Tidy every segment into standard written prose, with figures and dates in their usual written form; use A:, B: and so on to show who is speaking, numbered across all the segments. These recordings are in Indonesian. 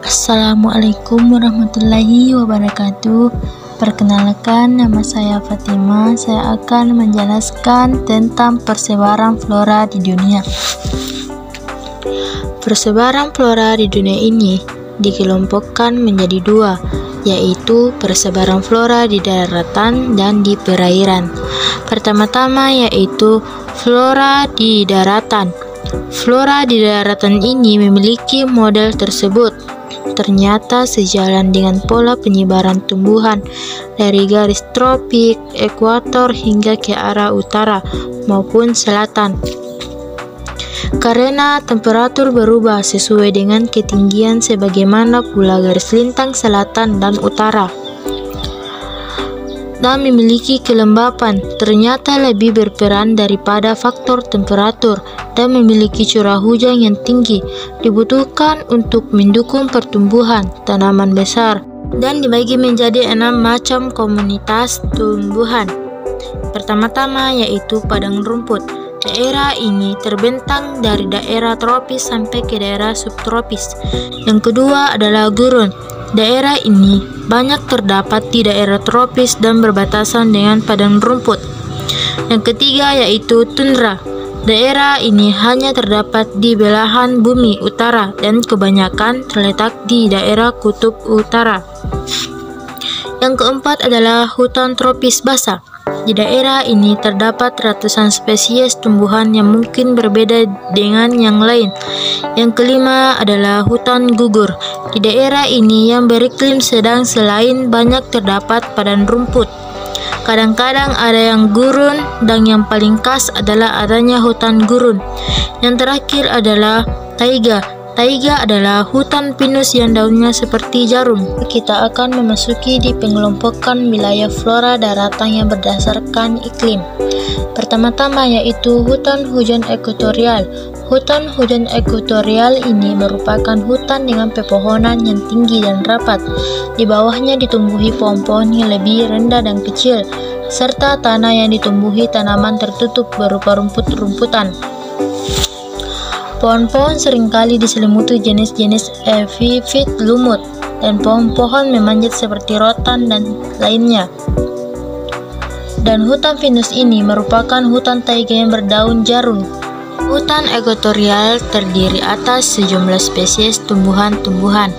A: Assalamualaikum warahmatullahi wabarakatuh. Perkenalkan, nama saya Fatima. Saya akan menjelaskan tentang persebaran flora di dunia. Persebaran flora di dunia ini dikelompokkan menjadi dua, yaitu persebaran flora di daratan dan di perairan. Pertama-tama yaitu flora di daratan. Flora di daratan ini memiliki model tersebut. Ternyata sejalan dengan pola penyebaran tumbuhan dari garis tropik, ekuator hingga ke arah utara maupun selatan. Karena temperatur berubah sesuai dengan ketinggian sebagaimana pula garis lintang selatan dan utara. Dan memiliki kelembapan, ternyata lebih berperan daripada faktor temperatur dan memiliki curah hujan yang tinggi, dibutuhkan untuk mendukung pertumbuhan tanaman besar dan dibagi menjadi 6 macam komunitas tumbuhan. Pertama-tama yaitu padang rumput. Daerah ini terbentang dari daerah tropis sampai ke daerah subtropis. Yang kedua adalah gurun. Daerah ini banyak terdapat di daerah tropis dan berbatasan dengan padang rumput. Yang ketiga yaitu tundra. Daerah ini hanya terdapat di belahan bumi utara dan kebanyakan terletak di daerah kutub utara. Yang keempat adalah hutan tropis basah. Di daerah ini terdapat ratusan spesies tumbuhan yang mungkin berbeda dengan yang lain. Yang kelima adalah hutan gugur. Di daerah ini yang beriklim sedang selain banyak terdapat padang rumput. Kadang-kadang ada yang gurun dan yang paling khas adalah adanya hutan gurun. Yang terakhir adalah taiga. Taiga adalah hutan pinus yang daunnya seperti jarum. Kita akan memasuki di pengelompokan wilayah flora daratan yang berdasarkan iklim. Pertama-tama yaitu hutan hujan ekuatorial. Hutan hujan ekuatorial ini merupakan hutan dengan pepohonan yang tinggi dan rapat. Di bawahnya ditumbuhi pohon-pohon yang lebih rendah dan kecil, serta tanah yang ditumbuhi tanaman tertutup berupa rumput-rumputan. Pohon-pohon seringkali diselimuti jenis-jenis epifit lumut dan pohon-pohon memanjat seperti rotan dan lainnya. Dan hutan pinus ini merupakan hutan taiga yang berdaun jarum. Hutan ekuatorial terdiri atas sejumlah spesies tumbuhan-tumbuhan.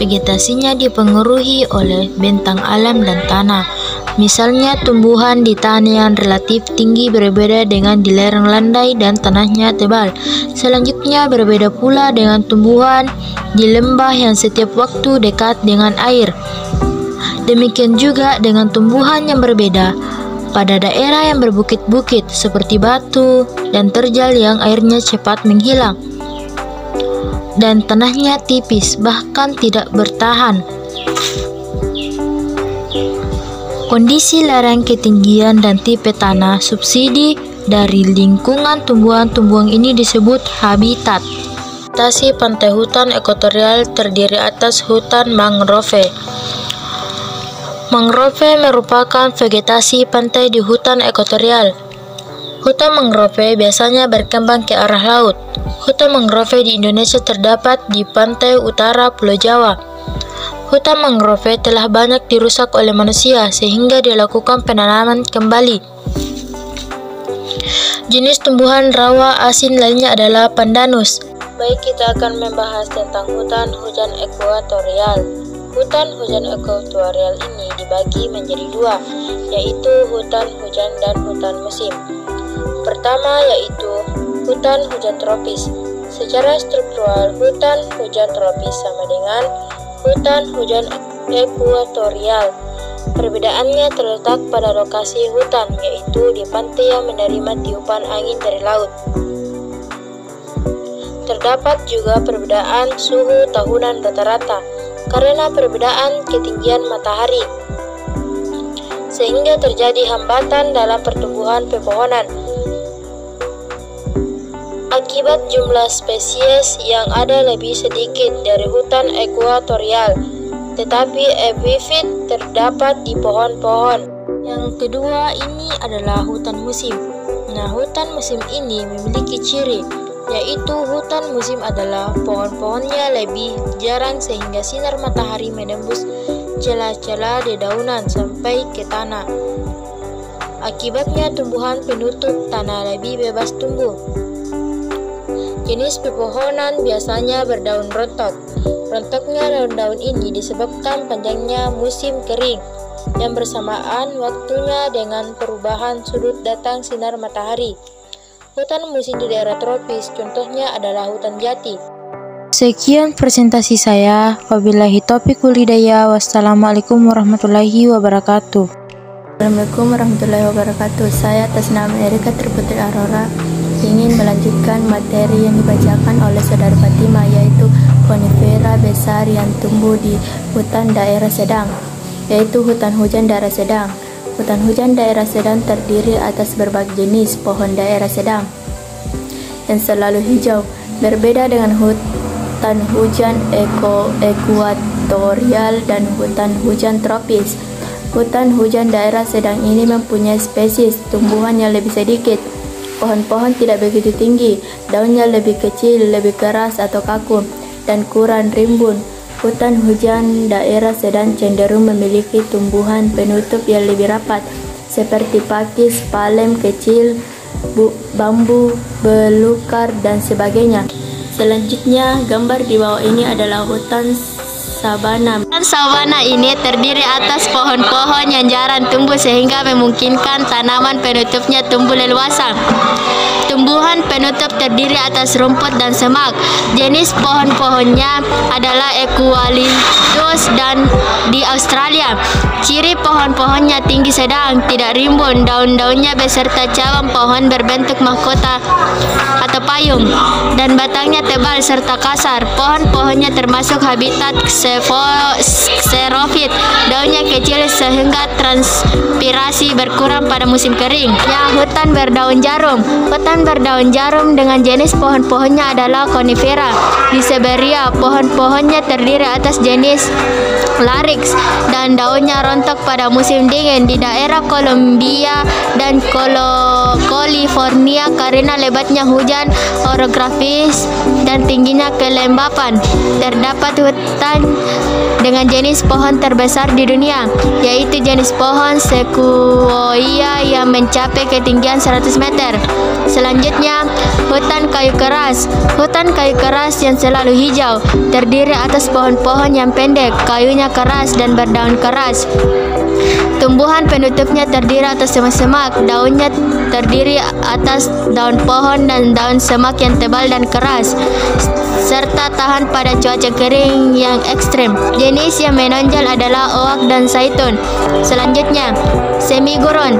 A: Vegetasinya dipengaruhi oleh bentang alam dan tanah. Misalnya tumbuhan di tanah yang relatif tinggi berbeda dengan di lereng landai dan tanahnya tebal. Selanjutnya berbeda pula dengan tumbuhan di lembah yang setiap waktu dekat dengan air. Demikian juga dengan tumbuhan yang berbeda pada daerah yang berbukit-bukit seperti batu dan terjal yang airnya cepat menghilang dan tanahnya tipis bahkan tidak bertahan. Kondisi lereng, ketinggian, dan tipe tanah subsidi dari lingkungan tumbuhan-tumbuhan ini disebut habitat. Vegetasi pantai hutan ekuatorial terdiri atas hutan mangrove. Mangrove merupakan vegetasi pantai di hutan ekuatorial. Hutan mangrove biasanya berkembang ke arah laut. Hutan mangrove di Indonesia terdapat di pantai utara Pulau Jawa. Hutan mangrove telah banyak dirusak oleh manusia sehingga dilakukan penanaman kembali. Jenis tumbuhan rawa asin lainnya adalah pandanus. Baik, kita akan membahas tentang hutan hujan ekuatorial. Hutan hujan ekuatorial ini dibagi menjadi dua, yaitu hutan hujan dan hutan musim. Pertama yaitu hutan hujan tropis. Secara struktural, hutan hujan tropis sama dengan hutan hujan ekuatorial. Perbedaannya terletak pada lokasi hutan, yaitu di pantai yang menerima tiupan angin dari laut. Terdapat juga perbedaan suhu tahunan rata-rata karena perbedaan ketinggian matahari, sehingga terjadi hambatan dalam pertumbuhan pepohonan. Akibat jumlah spesies yang ada lebih sedikit dari hutan ekuatorial, tetapi epifit terdapat di pohon-pohon. Yang kedua ini adalah hutan musim. Nah, hutan musim ini memiliki ciri yaitu hutan musim adalah pohon-pohonnya lebih jarang sehingga sinar matahari menembus celah-celah dedaunan sampai ke tanah. Akibatnya tumbuhan penutup tanah lebih bebas tumbuh. Jenis pepohonan biasanya berdaun rontok. Rontoknya daun-daun ini disebabkan panjangnya musim kering yang bersamaan waktunya dengan perubahan sudut datang sinar matahari. Hutan musim di daerah tropis contohnya adalah hutan jati.
B: Sekian presentasi saya. Wabillahi taufiq wal hidayah. Wassalamualaikum warahmatullahi wabarakatuh.
C: Assalamualaikum warahmatullahi wabarakatuh. Saya atas nama Erika Triputri Aurora ingin melanjutkan materi yang dibacakan oleh Saudara Fatima, yaitu konifera besar yang tumbuh di hutan daerah sedang, yaitu hutan hujan daerah sedang. Hutan hujan daerah sedang terdiri atas berbagai jenis pohon daerah sedang yang selalu hijau, berbeda dengan hutan hujan ekuatorial dan hutan hujan tropis. Hutan hujan daerah sedang ini mempunyai spesies tumbuhan yang lebih sedikit. Pohon-pohon tidak begitu tinggi, daunnya lebih kecil, lebih keras atau kaku, dan kurang rimbun. Hutan hujan daerah sedang cenderung memiliki tumbuhan penutup yang lebih rapat, seperti pakis, palem kecil, bambu, belukar, dan sebagainya. Selanjutnya, gambar di bawah ini adalah hutan sabana. Hutan sabana ini terdiri atas pohon-pohon yang jarang tumbuh sehingga memungkinkan tanaman penutupnya tumbuh leluasa. Tumbuhan penutup terdiri atas rumput dan semak. Jenis pohon-pohonnya adalah eucalyptus dan di Australia. Ciri pohon-pohonnya tinggi sedang, tidak rimbun, daun-daunnya beserta cabang pohon berbentuk mahkota atau payung, dan batangnya tebal serta kasar. Pohon-pohonnya termasuk habitat xerophyt. Daunnya kecil sehingga transpirasi berkurang pada musim kering. Ya, hutan berdaun jarum. Hutan berdaun jarum dengan jenis pohon-pohonnya adalah konifera di Siberia. Pohon-pohonnya terdiri atas jenis larix dan daunnya rontok pada musim dingin. Di daerah Colombia dan California karena lebatnya hujan orografis dan tingginya kelembapan, terdapat hutan dengan jenis pohon terbesar di dunia, yaitu jenis pohon sequoia yang mencapai ketinggian 100 meter. Selanjutnya, hutan kayu keras. Hutan kayu keras yang selalu hijau, terdiri atas pohon-pohon yang pendek, kayunya keras dan berdaun keras. Tumbuhan penutupnya terdiri atas semak-semak, daunnya terdiri atas daun pohon dan daun semak yang tebal dan keras, serta tahan pada cuaca kering yang ekstrem. Jenis yang menonjol adalah oak dan zaitun. Selanjutnya, semigurun.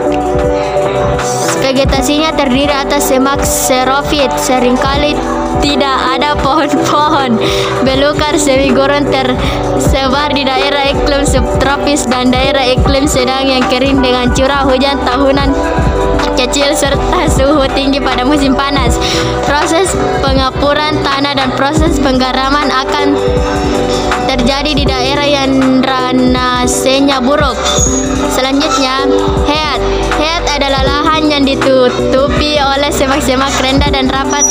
C: Vegetasinya terdiri atas semak xerophyt, seringkali tidak ada pohon-pohon. Belukar semigurun tersebar di daerah iklim subtropis dan daerah iklim sedang yang kering dengan curah hujan tahunan kecil serta suhu tinggi pada musim panas. Proses pengapuran tanah dan proses penggaraman akan terjadi di daerah yang drainasenya buruk. Selanjutnya, heat. Heat adalah lahan yang ditutupi oleh semak-semak rendah dan rapat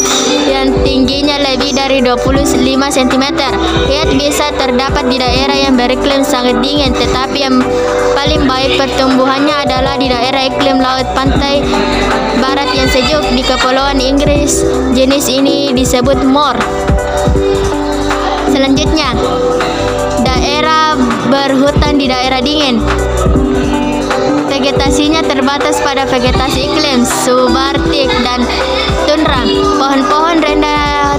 C: yang tingginya lebih dari 25 cm. Heat bisa terdapat di daerah yang beriklim sangat dingin, tetapi yang paling baik pertumbuhannya adalah di daerah iklim laut pantai barat yang sejuk di Kepulauan Inggris. Jenis ini disebut moor. Selanjutnya, daerah berhutan di daerah dingin. Vegetasinya terbatas pada vegetasi iklim subarktik dan tundra. Pohon-pohon rendah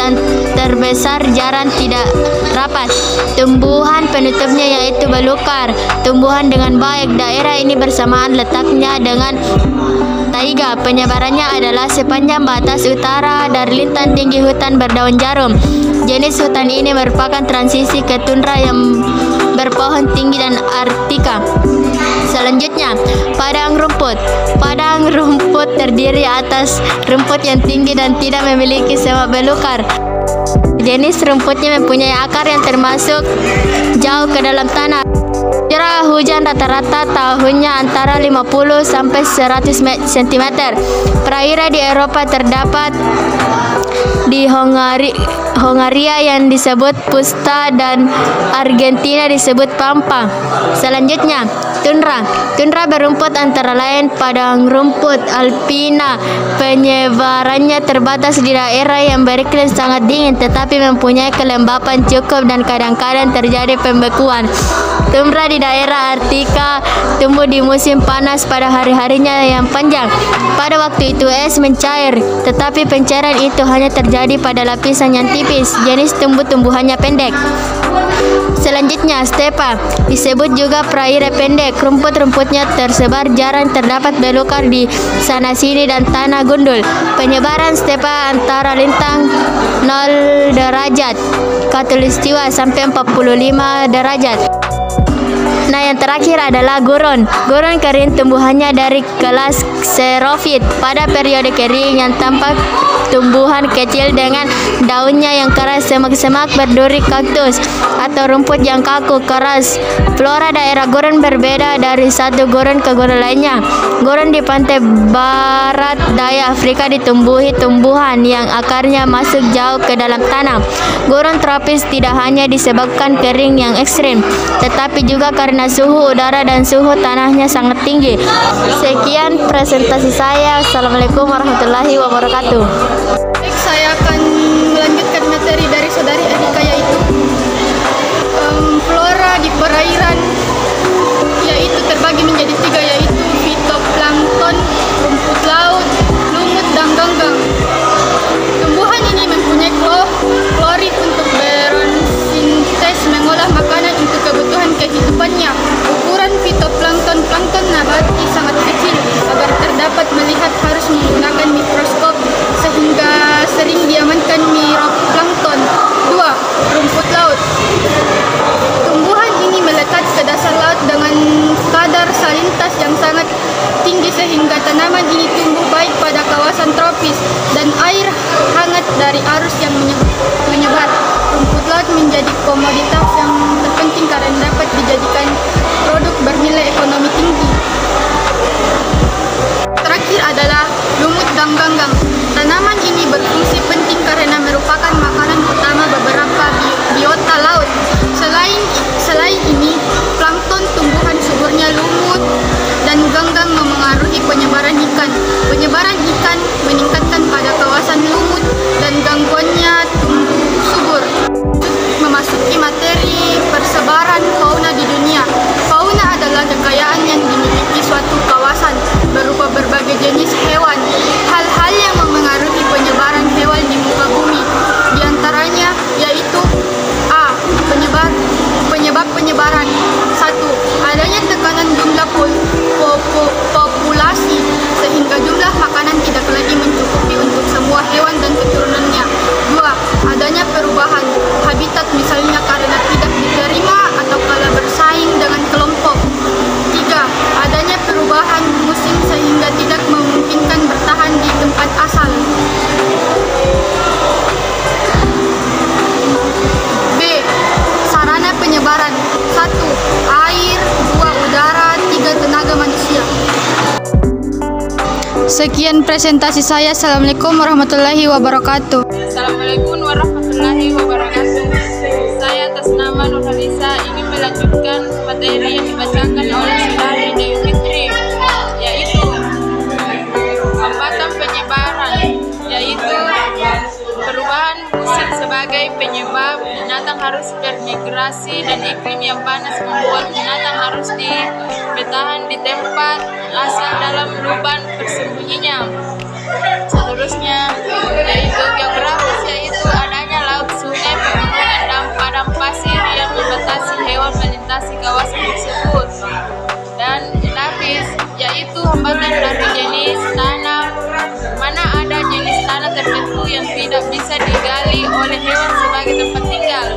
C: dan terbesar jarang tidak rapat. Tumbuhan penutupnya yaitu belukar, tumbuhan dengan baik. Daerah ini bersamaan letaknya dengan taiga. Penyebarannya adalah sepanjang batas utara dari lintang tinggi hutan berdaun jarum. Jenis hutan ini merupakan transisi ke tundra yang berpohon tinggi dan artika. Selanjutnya, padang rumput. Padang rumput terdiri atas rumput yang tinggi dan tidak memiliki semak belukar. Jenis rumputnya mempunyai akar yang termasuk jauh ke dalam tanah. Curah hujan rata-rata tahunnya antara 50 sampai 100 cm. Perairan di Eropa terdapat di Hongaria yang disebut pusta dan Argentina disebut pampa. Selanjutnya, tundra. Tundra berumput antara lain padang rumput alpina. Penyebarannya terbatas di daerah yang beriklim sangat dingin tetapi mempunyai kelembapan cukup dan kadang-kadang terjadi pembekuan. Tundra di daerah Arktika tumbuh di musim panas pada hari-harinya yang panjang. Pada waktu itu es mencair, tetapi pencairan itu hanya terjadi pada lapisan yang tipis. Jenis tumbuh-tumbuhannya pendek. Selanjutnya, stepa disebut juga prairie pendek. Rumput-rumputnya tersebar, jarang terdapat belukar di sana-sini dan tanah gundul. Penyebaran stepa antara lintang 0 derajat khatulistiwa sampai 45 derajat. Nah, yang terakhir adalah gurun. Gurun kering tumbuhannya dari kelas xerophyt. Pada periode kering yang tampak tumbuhan kecil dengan daunnya yang keras, semak-semak berduri kaktus atau rumput yang kaku keras. Flora daerah gurun berbeda dari satu gurun ke gurun lainnya. Gurun di pantai barat daya Afrika ditumbuhi tumbuhan yang akarnya masuk jauh ke dalam tanah. Gurun tropis tidak hanya disebabkan kering yang ekstrim, tetapi juga karena suhu udara dan suhu tanahnya sangat tinggi. Sekian presentasi saya. Assalamualaikum warahmatullahi wabarakatuh.
D: Saya akan melanjutkan materi dari saudari Erika, yaitu flora di perairan, yaitu terbagi menjadi 3, yaitu fitoplankton, rumput laut, lumut, dan ganggang. Tumbuhan ini mempunyai klorid untuk bersintes mengolah makanan untuk kebutuhan kehidupannya. Ukuran fitoplankton nabati sangat kecil agar dapat melihat harus menggunakan mikroskop sehingga sering diamankan mikroplankton. 2. Rumput laut. Tumbuhan ini melekat ke dasar laut dengan kadar salinitas yang sangat tinggi sehingga tanaman ini tumbuh baik pada kawasan tropis dan air hangat dari arus yang menyebar. Rumput laut menjadi komoditas yang terpenting karena dapat dijadikan produk bernilai ekonomi tinggi. Terakhir adalah lumut dan ganggang. Tanaman ini berfungsi penting karena merupakan makanan utama beberapa biota laut. Selain ini, plankton tumbuhan suburnya lumut dan ganggang memengaruhi penyebaran ikan. Penyebaran ikan meningkatkan pada kawasan lumut dan gangguannya tumbuh subur. Memasuki materi persebaran fauna di dunia. Fauna adalah kekayaan yang dimiliki suatu kawasan berupa berbagai jenis hewan. Hal-hal yang memengaruhi penyebaran hewan di muka bumi, di antaranya yaitu A. Penyebab penyebaran. 1. Adanya tekanan jumlah populasi sehingga jumlah makanan tidak lagi mencukupi untuk semua hewan dan keturunannya. 2. Adanya perubahan habitat, misalnya karena tidak diterima atau kala bersaing dengan kelompok. 3. Adanya perubahan musim sehingga tidak memungkinkan bertahan di tempat asal. B. Sarana penyebaran. 1. Air. 2. Udara. 3. Tenaga manusia. Sekian presentasi saya. Assalamualaikum warahmatullahi wabarakatuh.
E: Assalamualaikum warahmatullahi wabarakatuh. Saya atas nama Nurhalisa ingin melanjutkan materi yang dibacakan oleh saudari Dewi Fitri, yaitu hambatan penyebaran, yaitu perubahan musim sebagai penyebab binatang harus bermigrasi dan iklim yang panas membuat binatang harus bertahan di tempat asal dalam lubang persembunyinya. Seterusnya yaitu geografis, yaitu adanya laut, sungai, pegunungan, dan padang pasir yang membatasi hewan melintasi kawasan tersebut. Dan lapis, yaitu hambatan dari jenis tanah, mana ada jenis tanah tertentu yang tidak bisa digali oleh hewan sebagai tempat tinggal.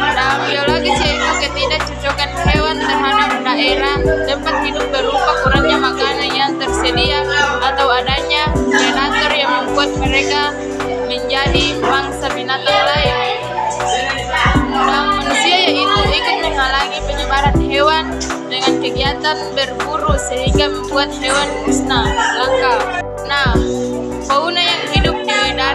E: Dan biologis, yaitu ketidakcocokan hewan terhadap daerah tempat hidup berupa kurangnya makanan yang tersedia atau adanya predator yang membuat mereka menjadi mangsa binatang lain. Dan manusia, yaitu ikut menghalangi penyebaran hewan dengan kegiatan berburu sehingga membuat hewan musnah, langka. Nah, fauna yang hidup di darat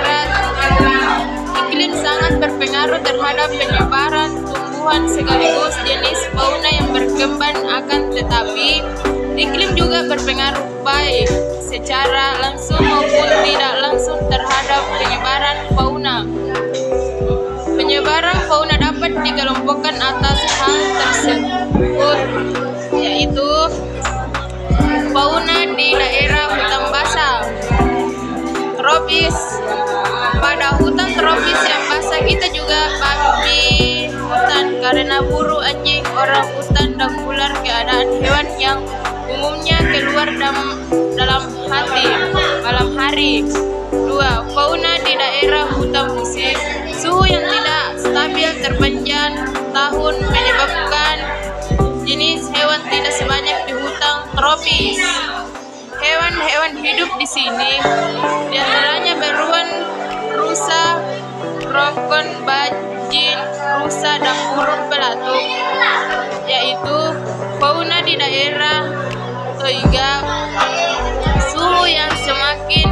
E: berpengaruh terhadap penyebaran tumbuhan sekaligus jenis fauna yang berkembang, akan tetapi iklim juga berpengaruh baik secara langsung maupun tidak langsung terhadap penyebaran fauna. Penyebaran fauna dapat dikelompokkan atas hal tersebut, yaitu fauna di daerah hutan basah, tropis. Pada hutan tropis yang basah kita juga babi hutan karena buru, anjing, orang hutan, dan ular, keadaan hewan yang umumnya keluar dalam malam hari. 2. Fauna di daerah hutan musim. Suhu yang tidak stabil terpanjang tahun menyebabkan jenis hewan tidak sebanyak di hutan tropis. Hewan-hewan hidup di sini diantaranya beruang, rusa, rongkon, bajing, rusa, dan burung pelatuk, yaitu fauna di daerah taiga. Suhu yang semakin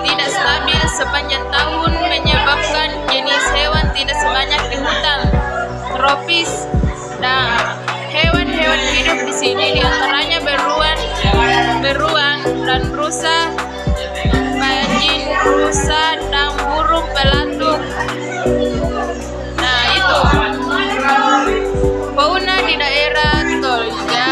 E: tidak stabil sepanjang tahun menyebabkan jenis hewan tidak sebanyak di hutan tropis, dan hewan-hewan hidup di sini diantaranya beruang dan rusa, bajing, rusa, dan burung pelatuk. Nah, itu fauna di daerah taiga.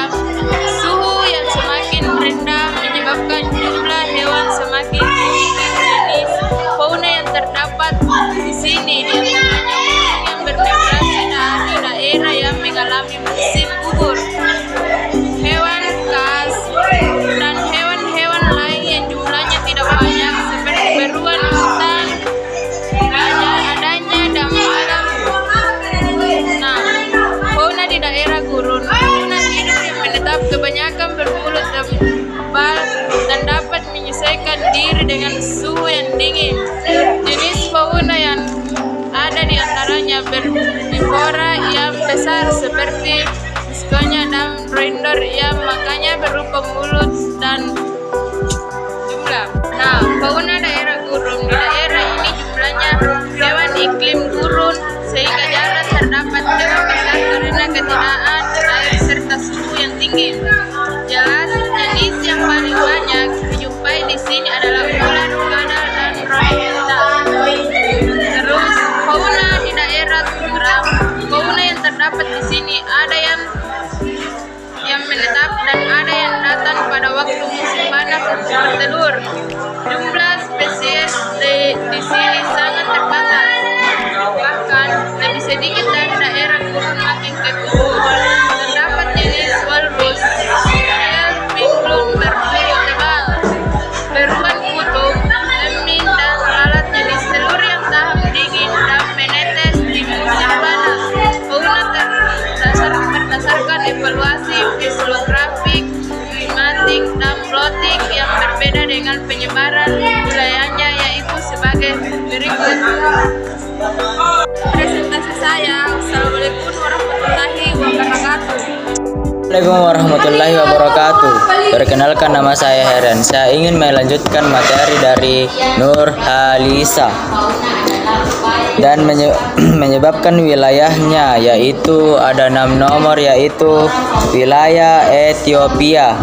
E: Suhu yang semakin rendah menyebabkan jumlah hewan semakin tinggi. Jenis fauna yang terdapat di sini diantaranya burung yang bermigrasi dari daerah yang mengalami musim gugur, hewan khas, dan hewan-hewan lain yang jumlahnya tidak banyak seperti beruang hutan, adanya dan malam. Nah, fauna di daerah gurun. Fauna hidup yang menetap kebanyakan bermulut tebal dan dapat menyesuaikan diri dengan suhu yang dingin. Jenis fauna yang ada diantaranya berbivora yang besar seperti miskonya dan rhinoceros yang makanya berupa mulut dan jumlah. Nah, fauna daerah gurun. Di daerah ini jumlahnya hewan iklim gurun sehingga jarang terdapat hewan besar karena ketiadaan air serta suhu yang tinggi. Jelas, jenis yang paling banyak dijumpai di sini adalah ular, kadal, dan orangutan. Terus, fauna di daerah tundra. Fauna yang terdapat di sini ada yang menetap dan ada yang datang pada waktu musim panas untuk bertelur. Jumlah spesies di sini sangat terbatas, bahkan lebih sedikit dari daerah gurun makin ke kubur. Terdapat jenis walrus, pinglung berbulu tebal, beruang kutub, emin, dan lalat jenis telur yang tahan dingin dan menetes di musim panas. Fauna berdasarkan evaluasi fisiografik, klimatik, dan biotik yang berbeda dengan penyebaran wilayahnya, yaitu sebagai berikut. Presentasi saya. Assalamualaikum warahmatullahi wabarakatuh.
F: Assalamualaikum warahmatullahi wabarakatuh. Perkenalkan, nama saya Heran. Saya ingin melanjutkan materi dari Nurhalisa dan menyebabkan wilayahnya, yaitu ada 6 nomor, yaitu wilayah Ethiopia.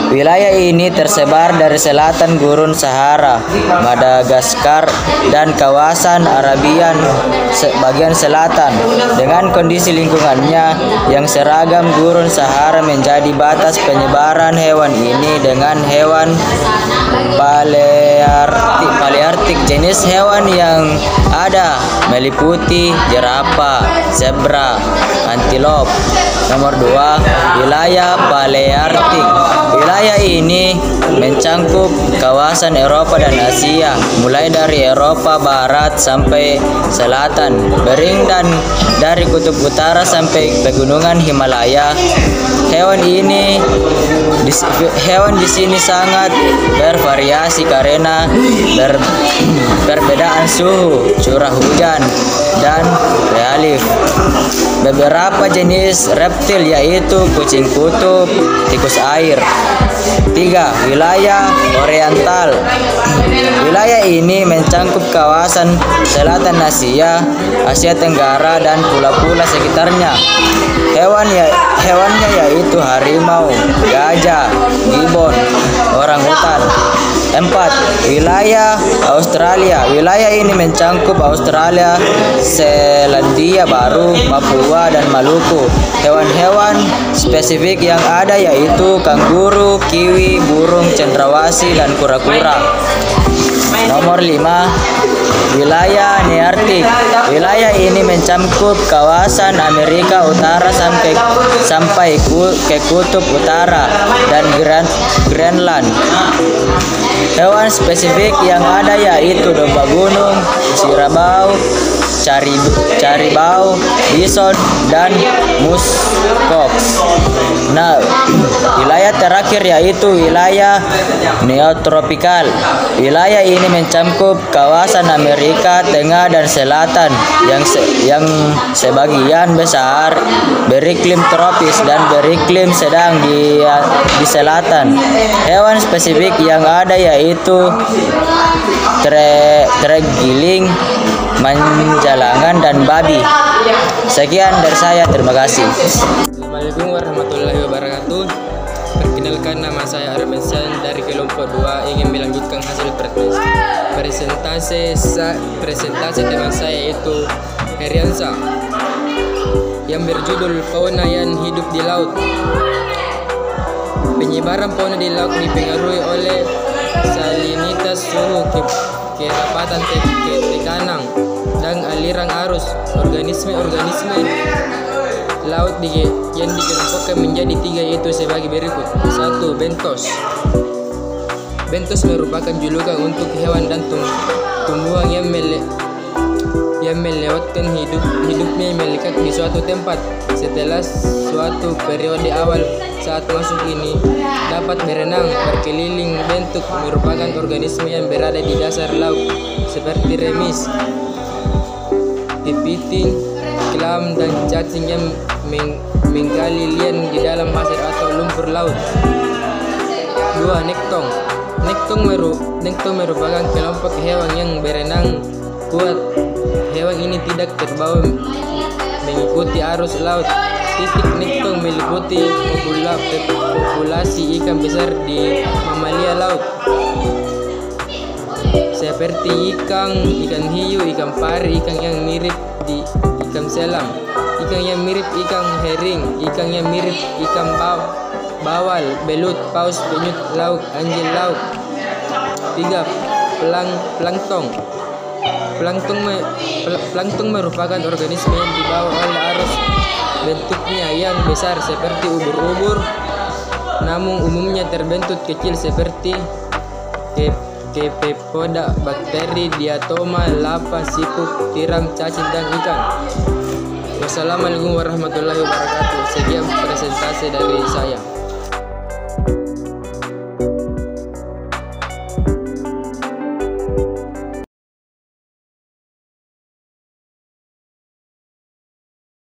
F: Wilayah ini tersebar dari selatan Gurun Sahara, Madagaskar, dan kawasan Arabian bagian selatan. Dengan kondisi lingkungannya yang seragam, Gurun Sahara menjadi batas penyebaran hewan ini dengan hewan paleartik. Jenis hewan yang ada meliputi jerapah, zebra, antilop. Nomor 2, wilayah paleartik. Wilayah ini mencangkup kawasan Eropa dan Asia, mulai dari Eropa Barat sampai selatan, Bering, dan dari kutub utara sampai pegunungan Himalaya. Hewan di sini sangat bervariasi karena perbedaan suhu, curah hujan, dan relief. Beberapa jenis reptil yaitu kucing kutub, tikus air. 3. Wilayah oriental. Wilayah ini mencakup mencakup kawasan selatan Asia, Asia Tenggara, dan pula-pula sekitarnya. Hewannya yaitu harimau, gajah, gibbon, orangutan. 4. Wilayah Australia. Wilayah ini mencakup Australia, Selandia Baru, Papua, dan Maluku. Hewan-hewan spesifik yang ada yaitu kanguru, kiwi, burung cendrawasih, dan kura-kura. Nomor 5. Wilayah Nearktik. Wilayah ini mencakup kawasan Amerika Utara sampai ke Kutub Utara dan Greenland. Hewan spesifik yang ada yaitu domba gunung, sirabau, caribau, bison, dan muskox. Nah, wilayah terakhir yaitu wilayah neotropikal. Wilayah ini mencakup kawasan Amerika Tengah dan Selatan yang sebagian besar beriklim tropis dan beriklim sedang di selatan. Hewan spesifik yang ada yaitu terenggiling, manjalangan, dan babi. Sekian dari saya, terima kasih.
G: Assalamualaikum warahmatullahi wabarakatuh. Perkenalkan, nama saya Armensian dari kelompok 2 ingin melanjutkan hasil presentasi tema saya yaitu Heriansa yang berjudul fauna yang hidup di laut. Penyebaran fauna di laut dipengaruhi oleh salinitas suhu, kerapatan tekanan, dan aliran arus. Organisme laut yang dikelompokkan menjadi 3 yaitu sebagai berikut. 1. Bentos. Bentos merupakan julukan untuk hewan dan tumbuhan yang melewatkan hidupnya melekat di suatu tempat. Setelah suatu periode awal saat masuk ini dapat berenang berkeliling. Bentuk merupakan organisme yang berada di dasar laut seperti remis, kepiting, kelam, dan cacing yang menggali lian di dalam pasir atau lumpur laut. 2. Nektong. Nektong merupakan kelompok hewan yang berenang kuat. Hewan ini tidak terbawa mengikuti arus laut. Titik nektong meliputi populasi ikan besar di mamalia laut seperti ikan hiu, ikan pari, ikan yang mirip di ikan selam, ikan yang mirip ikan herring, ikan yang mirip ikan bawal, belut, paus, penyut laut, anjing laut. 3. Plankton. Plankton merupakan organisme yang dibawa oleh arus. Bentuknya yang besar seperti ubur-ubur, namun umumnya terbentuk kecil seperti Kepepoda, bakteri, diatoma, lapa, siput, tiram, cacing, dan ikan. Wassalamualaikum warahmatullahi wabarakatuh. Sekian presentasi dari saya.